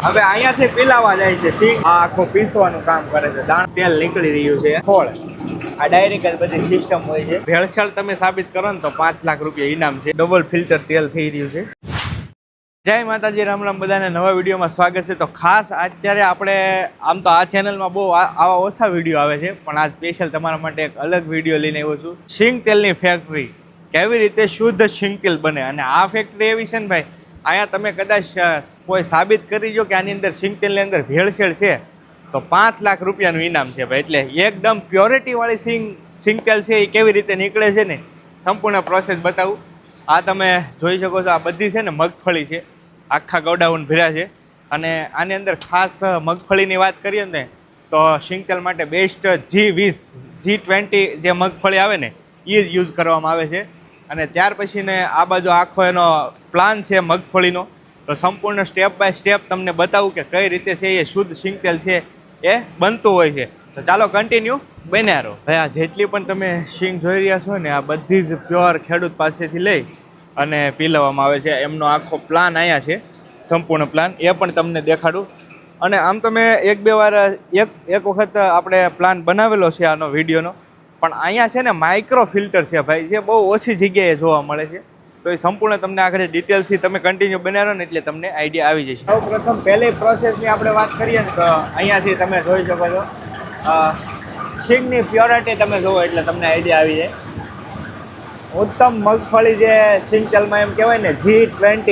હવે અહીંયાથી પીલાવા જાય છે સિંગ, આ આખો પીસવાનું કામ કરે છે, દાણ તેલ નીકળી રહ્યું છે, ખોળ આ ડાયરેક્ટ જ બધી સિસ્ટમ હોય છે. ભેળસેળ તમે સાબિત કરો ને તો 5 લાખ રૂપિયા ઇનામ છે. ડબલ ફિલ્ટર તેલ થઈ રહ્યું છે. જય માતાજી, રામ રામ, બધાને નવા વિડીયોમાં સ્વાગત છે. તો ખાસ અત્યારે આપણે આમ તો આ ચેનલમાં બહુ આવા ઓછા વિડીયો આવે છે, પણ આ સ્પેશિયલ તમારા માટે એક અલગ વિડીયો લઈને આવ્યો છું. સિંગ તેલની ફેક્ટરી, કેવી રીતે શુદ્ધ સિંગ તેલ બને. અને આ ફેક્ટરી એવી છે ને ભાઈ, અહીંયા તમે કદાચ કોઈ સાબિત કરી જો કે આની અંદર સિંગ તેલની અંદર ભેળસેળ છે તો 5 લાખ રૂપિયાનું ઇનામ છે ભાઈ. એટલે એકદમ પ્યોરિટીવાળી સિંગ તેલ છે એ કેવી રીતે નીકળે છે ને સંપૂર્ણ પ્રોસેસ બતાવું. આ તમે જોઈ શકો છો, આ બધી છે ને મગફળી છે, આખા ગોડાઉન ભર્યા છે. અને આની અંદર ખાસ મગફળીની વાત કરીએ ને તો સિંગ તેલ માટે બેસ્ટ G20 G20 જે મગફળી આવે ને એ જ યુઝ કરવામાં આવે છે. અને ત્યાર પછીને આ બાજુ આખો એનો પ્લાન છે મગફળીનો, તો સંપૂર્ણ સ્ટેપ બાય સ્ટેપ તમને બતાવું કે કઈ રીતે છે એ શુદ્ધ સિંગ તેલ છે એ બનતું હોય છે. તો ચાલો કન્ટિન્યુ બન્યા રહો. ભાઈ આ જેટલી પણ તમે સિંગ જોઈ રહ્યા છો ને આ બધી જ પ્યોર ખેડૂત પાસેથી લઈ અને પીલાવવામાં આવે છે. એમનો આખો પ્લાન અહીંયા છે, સંપૂર્ણ પ્લાન, એ પણ તમને દેખાડું. અને આમ તમે એક વખત આપણે પ્લાન બનાવેલો છે આનો વિડીયોનો, પણ અહીંયા છે ને માઇક્રો ફિલ્ટર છે ભાઈ, જે બહુ ઓછી જગ્યાએ જોવા મળે છે. તો એ સંપૂર્ણ તમને આગળ ડિટેલથી તમે કન્ટિન્યુ બનાવો ને એટલે તમને આઈડિયા આવી જશે. સૌ પ્રથમ પહેલી પ્રોસેસની આપણે વાત કરીએ ને તો અહીંયાથી તમે જોઈ શકો છો સિંગની પ્યોરિટી તમે જુઓ એટલે તમને આઈડિયા આવી જાય. ઉત્તમ મગફળી જે સિંગ તેલમાં એમ કહેવાય ને G20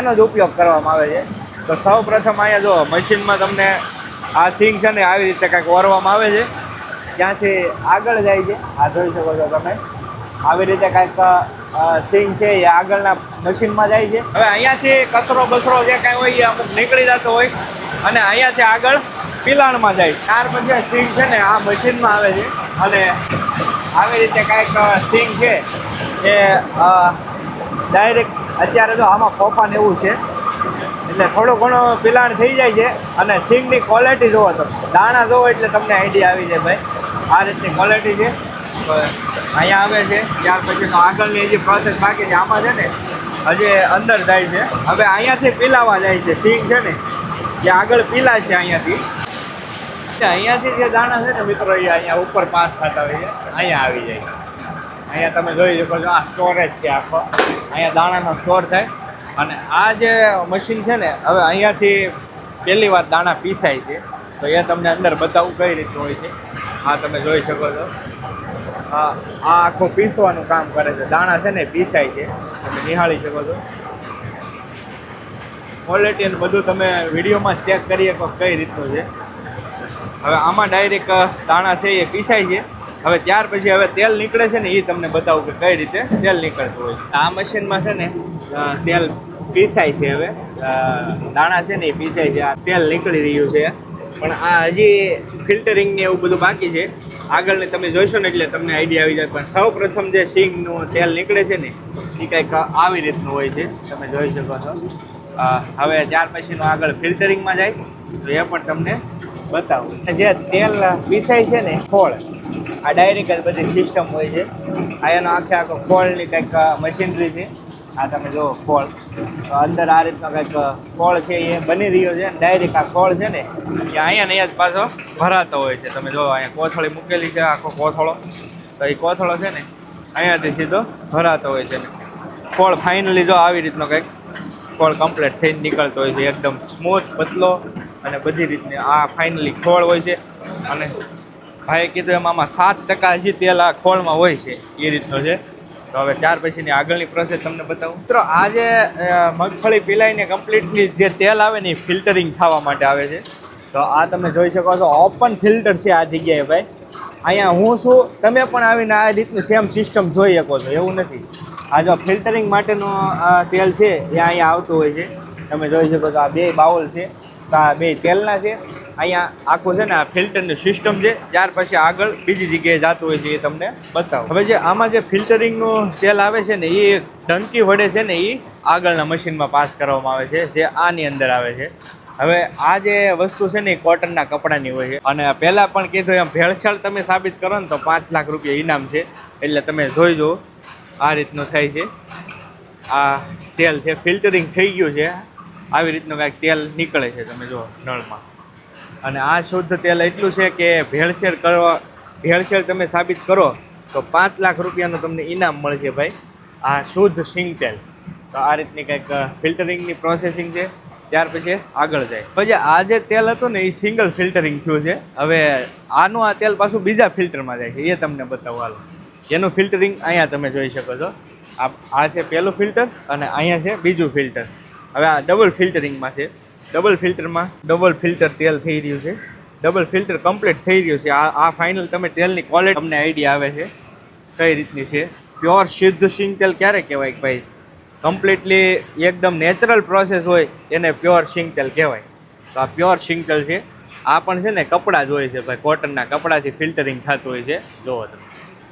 એનો જ ઉપયોગ કરવામાં આવે છે. તો સૌ પ્રથમ અહીંયા જો મશીનમાં તમને આ સિંગ છે ને આવી રીતે કંઈક ઓરવામાં આવે છે, ત્યાંથી આગળ જાય છે. આ જોઈ શકો છો તમે, આવી રીતે કાંઈક સિંગ છે એ આગળના મશીનમાં જાય છે. હવે અહીંયાથી કચરો બચરો જે કાંઈ હોય એ અમુક નીકળી જતો હોય અને અહીંયાથી આગળ પિલાણમાં જાય. ત્યાર પછી સિંગ છે ને આ મશીનમાં આવે છે અને આવી રીતે કાંઈક સિંગ છે એ ડાયરેક્ટ અત્યારે તો આમાં કોપા ને એવું છે એટલે થોડું ઘણું પિલાણ થઈ જાય છે. અને સિંગની ક્વોલિટી જોવો તો દાણા જોવો એટલે તમને આઈડિયા આવી જાય ભાઈ, આ રીતની ક્વોલિટી છે. તો અહીંયા આવે છે, ત્યાર પછીનો આગળની જે પ્રોસેસ બાકી છે આમાં છે ને હજી અંદર જાય છે. હવે અહીંયાથી પીલાવા જાય છે સિંગ છે ને જે આગળ પીલા છે અહીંયાથી જે દાણા છે ને મિત્રો એ અહીંયા ઉપર પાસ થતા હોય છે, અહીંયા આવી જાય. અહીંયા તમે જોઈ શકો છો, આ સ્ટોરેજ છે આખો, અહીંયા દાણાનો સ્ટોર થાય. અને આ જે મશીન છે ને હવે અહીંયાથી પહેલી વાર દાણા પીસાય છે, તો એ તમને અંદર બતાવું કઈ રીતનું હોય છે. આ તમે જોઈ શકો છો, આ આખો પીસવાનું કામ કરે છે, દાણા છે ને પીસાય છે, તમે નિહાળી શકો છો. ક્વોલિટી અને બધું તમે વિડીયોમાં ચેક કરી શકો કઈ રીતનું છે. હવે આમાં ડાયરેક્ટ દાણા છે એ પીસાય છે. હવે ત્યાર પછી હવે તેલ નીકળે છે ને એ તમને બતાવું કે કઈ રીતે તેલ નીકળતું હોય છે. આ મશીનમાં છે ને તેલ પીસાય છે, હવે દાણા છે ને એ પીસાય છે, આ તેલ નીકળી રહ્યું છે. પણ આ હજી ફિલ્ટરિંગ ને એવું બધું બાકી છે. આગળને તમે જોઈશો ને એટલે તમને આઈડિયા આવી જાય. પણ સૌ પ્રથમ જે સિંગનું તેલ નીકળે છે ને એ કંઈક આવી રીતનું હોય છે, તમે જોઈ શકો છો. હવે ત્યાર પછીનું આગળ ફિલ્ટરિંગમાં જાય તો એ પણ તમને બતાવું. જે તેલ પીસાય છે ને ખોળ, આ ડાયરેક્ટ જ બધી સિસ્ટમ હોય છે. આ એનો આખો ખોળની કંઈક મશીનરી છે. આ તમે જુઓ ખોળ, તો અંદર આ રીતનો કંઈક ખોળ છે એ બની રહ્યો છે. ડાયરેક્ટ આ ખોળ છે ને એ અહીંયા જ પાછો ભરાતો હોય છે. તમે જુઓ અહીંયા કોથળી મૂકેલી છે, આખો કોથળો, તો એ કોથળો છે ને અહીંયાથી સીધો ભરાતો હોય છે. ખોળ ફાઇનલી જો આવી રીતનો કંઈક ખોળ કમ્પ્લીટ થઈને નીકળતો હોય છે, એકદમ સ્મૂથ, પતલો અને બધી રીતની આ ફાઇનલી ખોળ હોય છે. અને ભાઈએ કીધું એમાં 7% હજી તેલ આ ખોળમાં હોય છે, એ રીતનો છે. તો હવે ત્યાર પછીની આગળની પ્રોસેસ તમને બતાવું. મિત્રો આ જે મગફળી પીલાઈને કમ્પ્લીટલી જે તેલ આવે ને એ ફિલ્ટરિંગ થવા માટે આવે છે. તો આ તમે જોઈ શકો છો, ઓપન ફિલ્ટર છે આ જગ્યાએ ભાઈ. અહીંયા હું છું, તમે પણ આવીને આ રીતનું સેમ સિસ્ટમ જોઈ શકો છો, એવું નથી. આ જો ફિલ્ટરિંગ માટેનું તેલ છે એ અહીંયા આવતું હોય છે, તમે જોઈ શકો છો. આ 2 બાઉલ છે, તો આ 2 તેલના છે. અહીંયા આખું છે ને આ ફિલ્ટરની સિસ્ટમ છે. ત્યાર પછી આગળ બીજી જગ્યાએ જતું હોય છે, એ તમને બતાવો. હવે જે આમાં જે ફિલ્ટરિંગનું તેલ આવે છે ને એ ટંકી વડે છે ને એ આગળના મશીનમાં પાસ કરવામાં આવે છે, જે આની અંદર આવે છે. હવે આ જે વસ્તુ છે ને એ કોટનના કપડાની હોય છે. અને પહેલાં પણ કીધું એમ ભેળસેળ તમે સાબિત કરો ને તો 5 લાખ રૂપિયા ઇનામ છે. એટલે તમે જોઈ જુઓ, આ રીતનું થાય છે. આ તેલ છે, ફિલ્ટરિંગ થઈ ગયું છે આવી રીતનું કાંઈક તેલ નીકળે છે, તમે જુઓ નળમાં. અને આ શુદ્ધ તેલ એટલું છે કે ભેળસેળ તમે સાબિત કરો તો 5 લાખ રૂપિયાનું તમને ઇનામ મળશે ભાઈ, આ શુદ્ધ સિંગ તેલ. તો આ રીતની કંઈક ફિલ્ટરિંગની પ્રોસેસિંગ છે. ત્યાર પછી આગળ જાય પછી આ જે તેલ હતું ને એ સિંગલ ફિલ્ટરિંગ થયું છે. હવે આનું આ તેલ પાછું બીજા ફિલ્ટરમાં જાય છે, એ તમને બતાવો હાલો. એનું ફિલ્ટરિંગ અહીંયા તમે જોઈ શકો છો. આ છે પહેલું ફિલ્ટર અને અહીંયા છે બીજું ફિલ્ટર. હવે આ ડબલ ફિલ્ટરિંગમાં છે. ડબલ ફિલ્ટરમાં ડબલ ફિલ્ટર તેલ થઈ રહ્યું છે. ડબલ ફિલ્ટર કમ્પ્લીટ થઈ રહ્યું છે. આ ફાઇનલ તમે તેલની ક્વોલિટી તમને આઈડિયા આવે છે કઈ રીતની છે. પ્યોર શુદ્ધ સિંગ તેલ ક્યારે કહેવાય ભાઈ? કમ્પ્લીટલી એકદમ નેચરલ પ્રોસેસ હોય એને પ્યોર સિંગ તેલ કહેવાય. તો આ પ્યોર સિંગ તેલ છે. આ પણ છે ને કપડાં જ હોય છે ભાઈ, કોટનના કપડાથી ફિલ્ટરિંગ થતું હોય છે. જુઓ તમે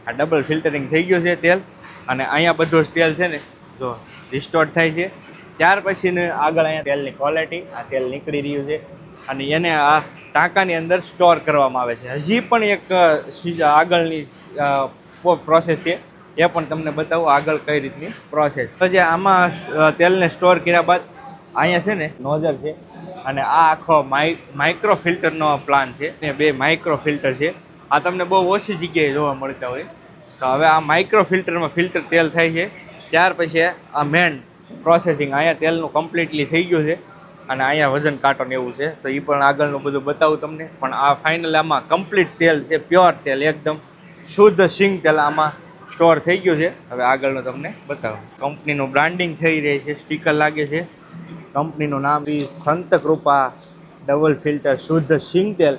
આ ડબલ ફિલ્ટરિંગ થઈ ગયું છે તેલ. અને અહીંયા બધું જ તેલ છે ને જો રિસ્ટોર્ડ થાય છે. ત્યાર પછીને આગળ અહીંયા તેલની ક્વોલિટી, આ તેલ નીકળી રહ્યું છે અને એને આ ટાંકાની અંદર સ્ટોર કરવામાં આવે છે. હજી પણ એક આગળની પ્રોસેસ છે, એ પણ તમને બતાવું આગળ કઈ રીતની પ્રોસેસ. પછી આમાં તેલને સ્ટોર કર્યા બાદ અહીંયા છે ને નોઝર છે અને આ આખો માઇક્રો ફિલ્ટરનો પ્લાન છે. ને 2 માઇક્રો ફિલ્ટર છે. આ તમને બહુ ઓછી જગ્યાએ જોવા મળતા હોય. તો હવે આ માઇક્રો ફિલ્ટરમાં ફિલ્ટર તેલ થાય છે. ત્યાર પછી આ મેન પ્રોસેસિંગ અહીંયા તેલનું કમ્પ્લીટલી થઈ ગયું છે અને અહીંયા વજન કાંટો ને એવું છે. તો એ પણ આગળનું બધું બતાવું તમને. પણ આ ફાઇનલ આમાં કમ્પ્લીટ તેલ છે, પ્યોર તેલ, એકદમ શુદ્ધ સિંગ તેલ આમાં સ્ટોર થઈ ગયું છે. હવે આગળનું તમને બતાવું. કંપનીનું બ્રાન્ડિંગ થઈ રહી છે, સ્ટીકર લાગે છે. કંપનીનું નામ સંતકૃપા ડબલ ફિલ્ટર શુદ્ધ સિંગ તેલ,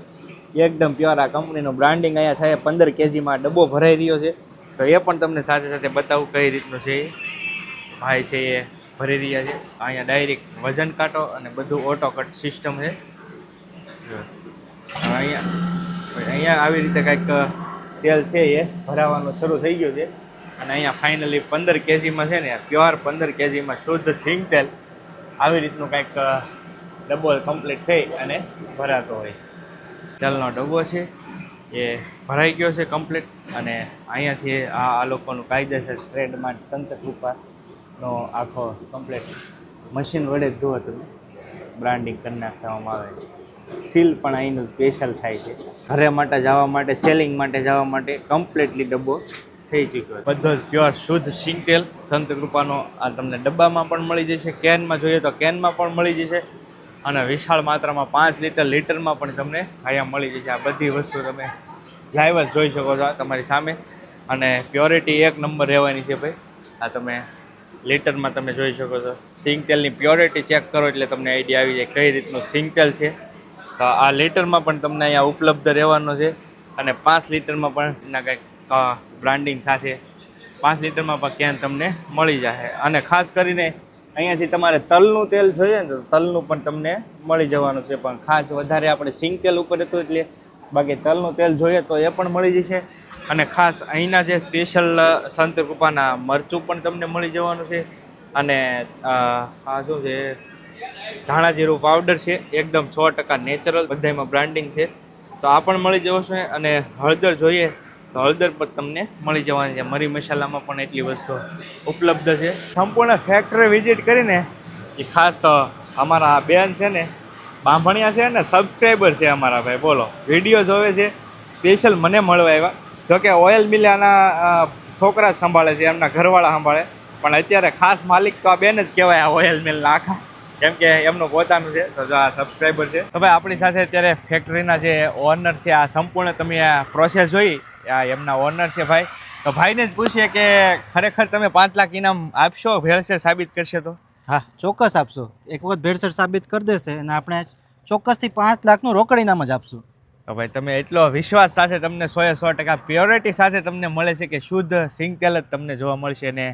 એકદમ પ્યોર. આ કંપનીનું બ્રાન્ડિંગ અહીંયા થાય. 15 kgમાં ડબ્બો ભરાઈ રહ્યો છે. તો એ પણ તમને સાથે સાથે બતાવું કઈ રીતનું છે. ભાઈ છે એ ભરી રહ્યા છે. અહીંયા ડાયરેક્ટ વજન કાંટો અને બધું ઓટો કટ સિસ્ટમ છે. અહીંયા આવી રીતે કંઈક તેલ છે એ ભરાવાનું શરૂ થઈ ગયું છે. અને અહીંયા ફાઇનલી 15 kgમાં છે ને પ્યોર 15 kgમાં શુદ્ધ સિંગ તેલ આવી રીતનું કંઈક ડબ્બો કમ્પ્લીટ થઈ અને ભરાતો હોય છે. તેલનો ડબ્બો છે એ ભરાઈ ગયો છે કમ્પ્લીટ. અને અહીંયાથી આ લોકોનું કાયદેસર ટ્રેડમાર્ક સંતકૃપાનો આખો કમ્પ્લીટ મશીન વડે જ જુઓ તમે બ્રાન્ડિંગ કરી નાખવામાં આવે છે. સીલ પણ અહીંનું સ્પેશિયલ થાય છે. ઘરે માટે જવા માટે, સેલિંગ માટે જવા માટે કમ્પ્લીટલી ડબ્બો થઈ ચૂક્યો છે. બધો જ પ્યોર શુદ્ધ સિંગ તેલ સંતકૃપાનો આ તમને ડબ્બામાં પણ મળી જશે. કેનમાં જોઈએ તો કેનમાં પણ મળી જશે. અને વિશાળ માત્રામાં 5 લીટરમાં પણ તમને અહીંયા મળી જશે. આ બધી વસ્તુ તમે લાઈવ જ જોઈ શકો છો તમારી સામે. અને પ્યોરિટી 1 નંબર રહેવાની છે ભાઈ. આ તમે લીટરમાં તમે જોઈ શકો છો. સિંગ તેલની પ્યોરિટી ચેક કરો એટલે તમને આઈડિયા આવી જાય કઈ રીતનું સિંગ તેલ છે. તો આ લીટરમાં પણ તમને અહીંયા ઉપલબ્ધ રહેવાનો છે. અને 5 લીટરમાં પણ એના કંઈક બ્રાન્ડિંગ સાથે 5 લીટરમાં પણ કેન તમને મળી જશે. અને ખાસ કરીને અહીંયાથી તમારે તલનું તેલ જોઈએ ને તો તલનું પણ તમને મળી જવાનું છે. પણ ખાસ વધારે આપણે સિંગ તેલ ઉપર હતું એટલે બાકી તલનું તેલ જોઈએ તો એ પણ મળી જશે. અને ખાસ અહીંના જે સ્પેશિયલ સંતકૃપાના મરચું પણ તમને મળી જવાનું છે. અને આ શું છે ધાણા જીરું પાવડર છે, એકદમ 100% નેચરલ, બધામાં બ્રાન્ડિંગ છે. તો આ પણ મળી જશે. અને હળદર જોઈએ તો હળદર પણ તમને મળી જવાની છે. મરી મસાલામાં પણ એટલી વસ્તુ ઉપલબ્ધ છે. સંપૂર્ણ ફેક્ટરી વિઝિટ કરીને એ ખાસ તો અમારા આ બેન છે ને બાંભણિયા છે ને સબસ્ક્રાઈબર છે અમારા ભાઈ. બોલો વિડીયો જોવે છે, સ્પેશિયલ મને મળવા આવ્યા. જોકે ઓઇલ મિલ આના છોકરા સંભાળે છે, એમના ઘરવાળા સંભાળે. પણ અત્યારે ખાસ માલિક તો આ બેન જ કહેવાય આ ઓઇલ મિલના આખા, કેમ કે એમનું પોતાનું છે. તો જો આ સબસ્ક્રાઈબર છે. તો ભાઈ આપણી સાથે અત્યારે ફેક્ટરીના જે ઓનર છે આ સંપૂર્ણ તમે આ પ્રોસેસ જોઈ, આ એમના ઓનર છે ભાઈ. તો ભાઈને જ પૂછીએ કે ખરેખર તમે 5 લાખ ઇનામ આપશો ભેળસેળ સાબિત કરશે તો? હા, ચોક્કસ આપશું. એક વખત ભેળસેળ સાબિત કરી દેશે અને આપણે ચોક્કસથી 5 લાખનું રોકડ ઇનામ જ આપશું. તો ભાઈ તમે એટલો વિશ્વાસ સાથે તમને 100% પ્યોરિટી સાથે તમને મળે છે કે શુદ્ધ સિંગ તેલ જ તમને જોવા મળશે. ને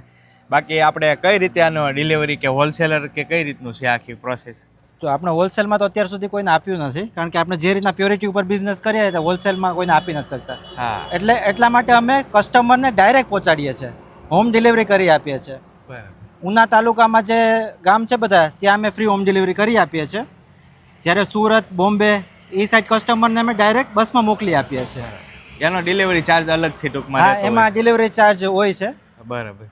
બાકી આપણે કઈ રીતે આનો ડિલિવરી કે હોલસેલર કે કઈ રીતનું છે આખી પ્રોસેસ? તો આપણે હોલસેલમાં તો અત્યાર સુધી કોઈને આપ્યું નથી, કારણ કે આપણે જે રીતના પ્યોરિટી ઉપર બિઝનેસ કરીએ તો હોલસેલમાં કોઈને આપી નથી શકતા. હા, એટલે એટલા માટે અમે કસ્ટમરને ડાયરેક્ટ પહોંચાડીએ છીએ, હોમ ડિલિવરી કરી આપીએ છીએ. બરાબર. ઉના તાલુકામાં જે ગામ છે બધા ત્યાં અમે ફ્રી હોમ ડિલિવરી કરી આપીએ છીએ. જ્યારે સુરત, બોમ્બે એ સાઈડ કસ્ટમરને અમે ડાયરેક્ટ બસમાં મોકલી આપીએ છીએ. એનો ડિલિવરી ચાર્જ અલગથી ટૂંકમાં? હા, એમાં ડિલિવરી ચાર્જ હોય છે. બરાબર.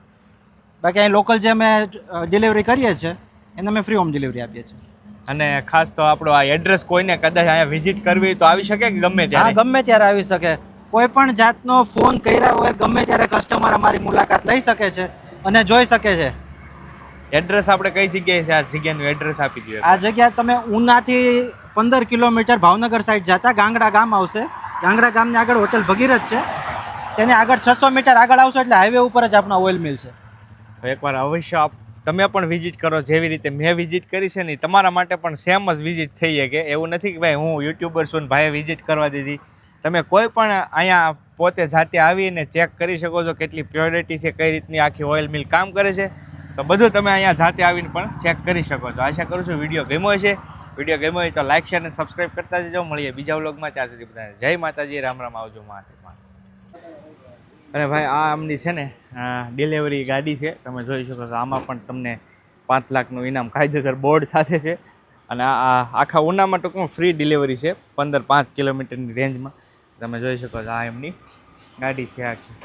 બાકી અહીં લોકલ જે અમે ડિલિવરી કરીએ છીએ એને અમે ફ્રી હોમ ડિલિવરી આપીએ છીએ. અને ખાસ તો આપણો આ એડ્રેસ કોઈને કદાચ અહીંયા વિઝિટ કરવી હોય તો આવી શકે કે ગમે હા, ત્યારે? ગમે ત્યારે આવી શકે. કોઈ પણ જાતનો ફોન કર્યા વગર ગમે ત્યારે કસ્ટમર અમારી મુલાકાત લઈ શકે છે અને જોઈ શકે છે. એડ્રેસ આપણે કઈ જગ્યાએ છે? આ જગ્યાનું એડ્રેસ આપી દઈએ. આ જગ્યા તમે ઉનાથી 15 કિલોમીટર ભાવનગર સાઈડ જતા ગાંગડા ગામ આવશે. ગાંગડા ગામની આગળ હોટેલ ભગીરથ છે. તેને આગળ 600 મીટર આગળ આવશો એટલે હાઈવે ઉપર જ આપણા ઓઇલ મિલ છે. એકવાર અવશ્ય તમે પણ વિઝિટ કરો. જેવી રીતે મેં વિઝિટ કરી છે ને તમારા માટે પણ સેમ જ વિઝિટ થઈ શકે. એવું નથી કે ભાઈ હું યુટ્યુબર છું ને ભાઈએ વિઝિટ કરવા દીધી. તમે કોઈ પણ અહીંયા પોતે જાતે આવીને ચેક કરી શકો છો કેટલી પ્યોરિટી છે, કઈ રીતની આખી ઓઇલ મિલ કામ કરે છે. તો બધું તમે અહીંયા જાતે આવીને પણ ચેક કરી શકો છો. આશા કરું છું વિડીયો ગમ્યો છે. વિડીયો ગમ્યો હોય તો લાઇક શેર અને સબસ્ક્રાઈબ કરતા જજો. મળીએ બીજા વ્લોગમાં. ત્યાં સુધી બધાને જય માતાજી, રામ રામ, આવજો મહાદેવ. અને ભાઈ આ આમની છે ને ડિલિવરી ગાડી છે, તમે જોઈ શકો છો. આમાં પણ તમને 5 લાખનું ઇનામ કાયદેસર બોર્ડ સાથે છે. અને આ આખા ઉનામાં ટૂંકમાં ફ્રી ડિલિવરી છે 15-5 કિલોમીટરની રેન્જમાં. તમે જોઈ શકો છો આ એમની ગાડી છે આખી.